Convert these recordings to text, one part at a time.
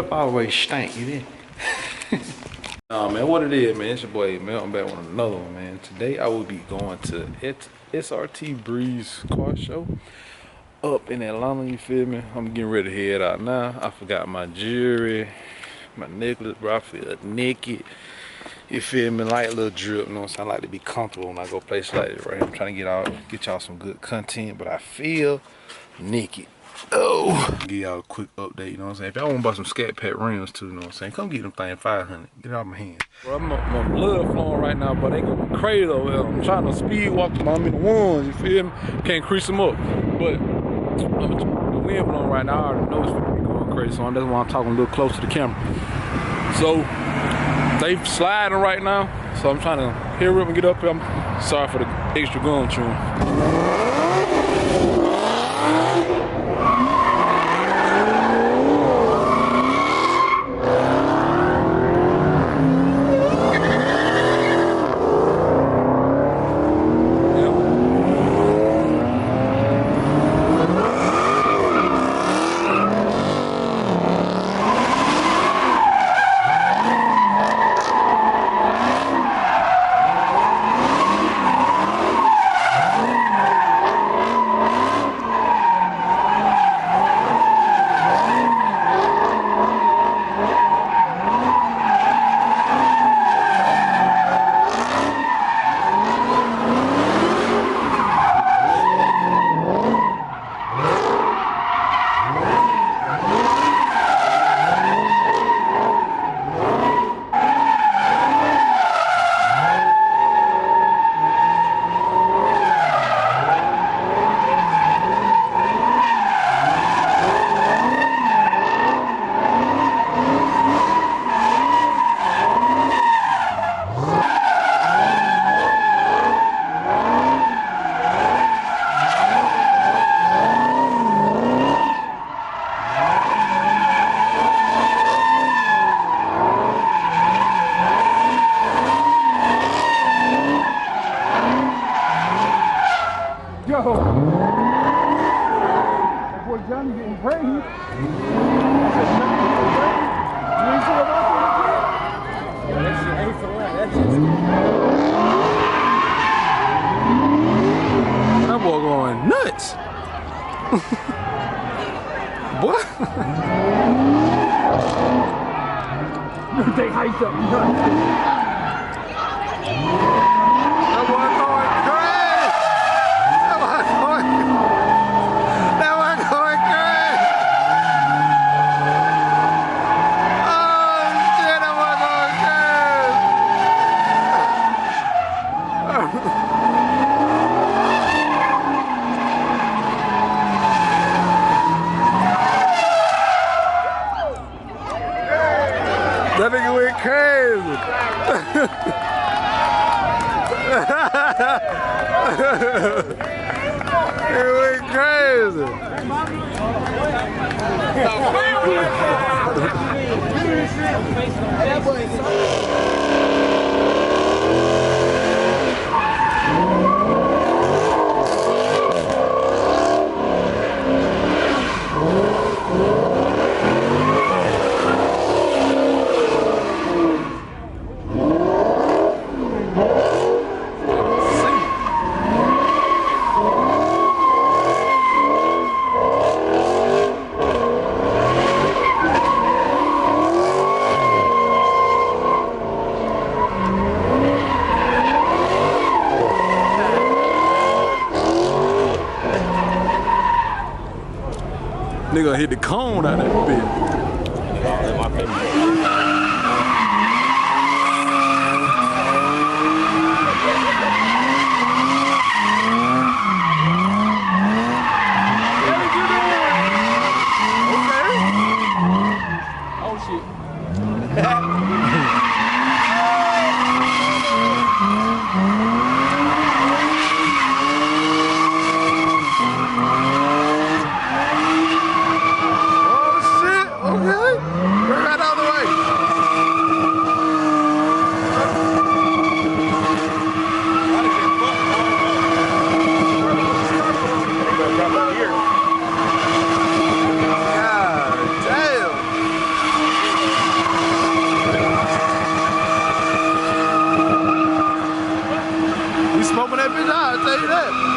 breath always stank, you did. Nah, man, what it is, man, it's your boy, man. I'm back with another one, man. Today I will be going to SRT Bree's car show up in Atlanta, you feel me? I'm getting ready to head out now. I forgot my jewelry, my necklace, bro. I feel naked. You feel me? Like a little drip, you know what I'm saying? I like to be comfortable when I go places like this, right? I'm trying to get y'all some good content, but I feel naked. Oh, give y'all a quick update, you know what I'm saying? If y'all want to buy some Scat Pack rims too, you know what I'm saying? Come get them thing 500. Get it out of my hands. Bro, my blood flowing right now, but they going crazy over here. I'm trying to speed walk them. I'm in the ones, you feel me? Can't increase them up. But the wind blowing right now, I already know it's going to be going crazy, so that's why I'm talking a little close to the camera. So, they sliding right now, so I'm trying to hurry up and get up here. I'm sorry for the extra gun tune. Yo, that boy Johnny getting crazy. You ain't sure about that? Yeah, that shit ain't for that. That shit's that boy going nuts. What? They hyped up nuts. That nigga went crazy. He went crazy. Nigga hit the cone out of that bitch. Okay, right out of the way. tell you that.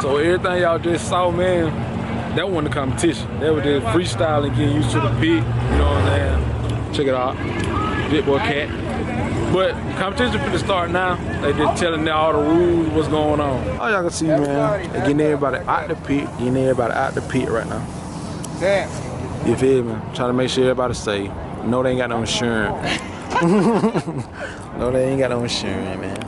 So everything y'all just saw, man, that wasn't a competition. That was just freestyling, getting used to the beat, you know what I'm saying? Check it out, Big Boy Cat. But competition for the start now. They just telling them all the rules, what's going on. All y'all can see, man, they getting everybody out the pit, right now. You feel me? Trying to make sure everybody's safe. No, they ain't got no insurance. No, they ain't got no insurance, man.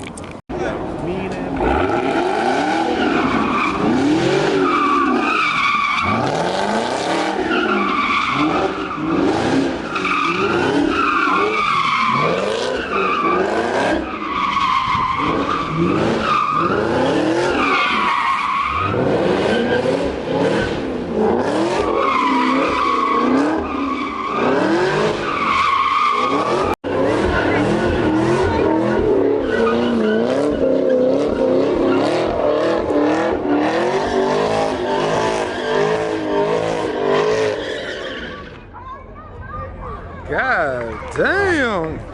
God damn.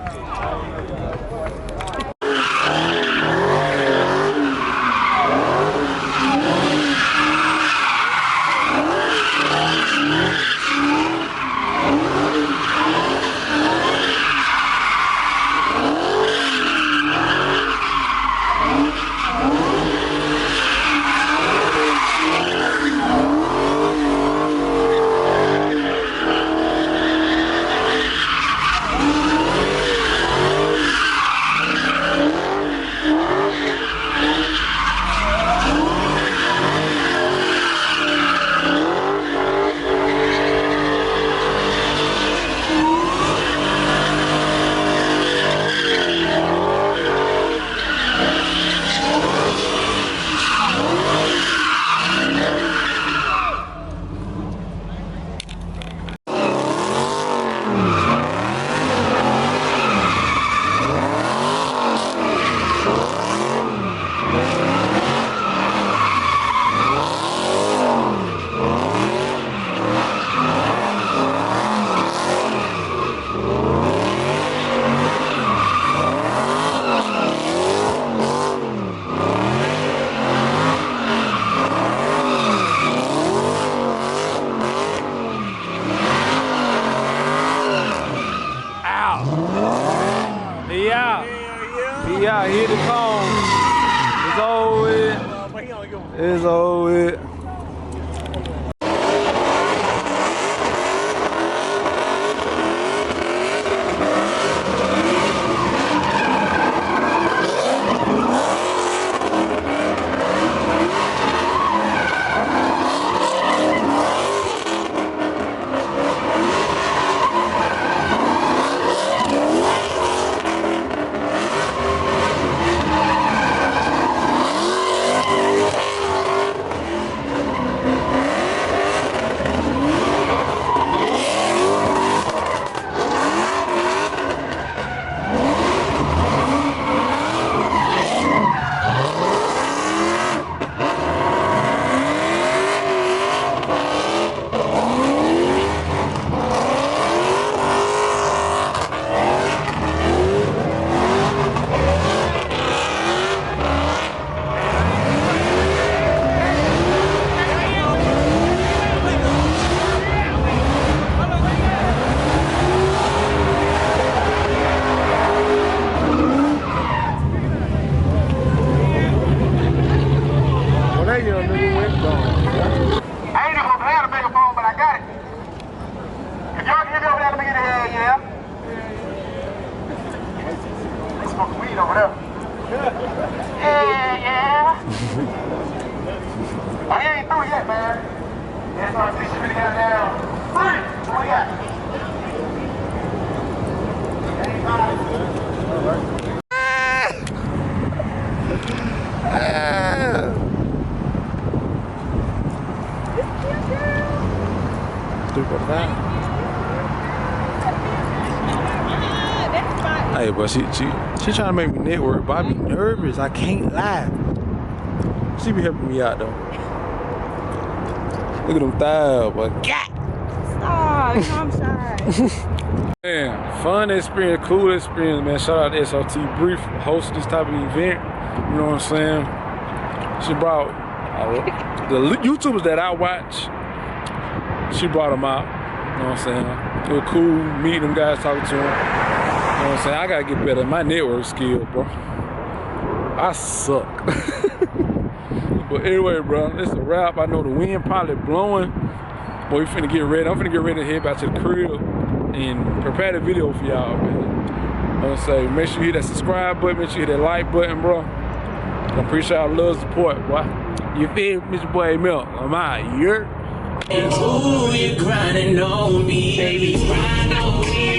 He out. He out. Hit the cone. It's over with. It's over with. Hey, but she trying to make me network, but I be nervous. I can't lie. She be helping me out though. Look at them thighs, boy. Stop, you know I'm shy. Man, fun experience, cool experience, man. Shout out to SRT Bree for hosting this type of event. You know what I'm saying? She brought the YouTubers that I watch. She brought them out. You know what I'm saying? It was cool meeting them guys, talking to them. You know what I'm saying? I gotta get better at my network skill, bro. I suck. But anyway, bro, it's a wrap. I know the wind probably blowing. Boy, we finna get ready. I'm finna get ready to head back to the crib and prepare the video for y'all, man. You know what I'm saying? Make sure you hit that subscribe button. Make sure you hit that like button, bro. I appreciate y'all love support, boy. You feel me? Mr. Boy Milk. I'm out. Ooh, you're grinding on me, baby. Grind on me.